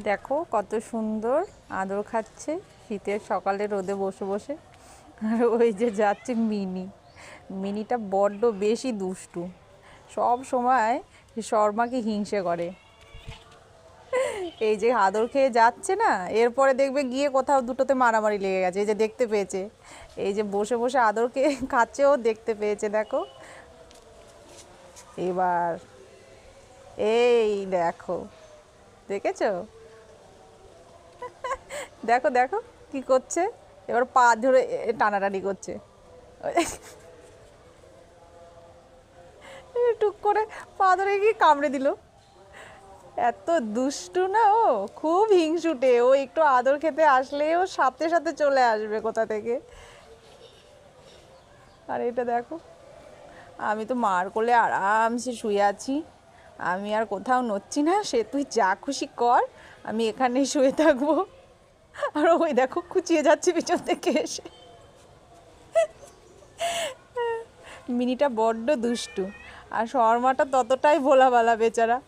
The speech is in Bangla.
দেখো কত সুন্দর আদর খাচ্ছে শীতের সকালে রোদে বসে বসে। আর ওই যে যাচ্ছে মিনিটা বড্ড বেশি দুষ্টু, সব সময় শর্মাকে হিংসে করে। এই যে আদর খেয়ে যাচ্ছে না, এরপরে দেখবে গিয়ে কোথাও দুটোতে মারামারি লেগে গেছে। এই যে দেখতে পেয়েছে, এই যে বসে বসে আদর খেয়ে খাচ্ছে, ও দেখতে পেয়েছে। দেখো এবার, এই দেখো, দেখেছো? দেখো দেখো কি করছে, এবার পা ধরে টানাটানি করছে। টুক করে পা ধরে গিয়ে কামড়ে দিল। এত দুষ্টু না ও, খুব হিংসুটে। ও একটু আদর খেতে আসলে ও সাথে সাথে চলে আসবে কোথা থেকে। আর এটা দেখো, আমি তো মার কোলে আরামসে শুয়ে আছি, আমি আর কোথাও নড়ছি না। সে তুই যা খুশি কর, আমি এখানেই শুয়ে থাকবো। আর ওই দেখো খুঁচিয়ে যাচ্ছে পিছন থেকে এসে। মিনিটা বড্ড দুষ্টু, আর শর্মাটা ততটাই ভোলাভালা বেচারা।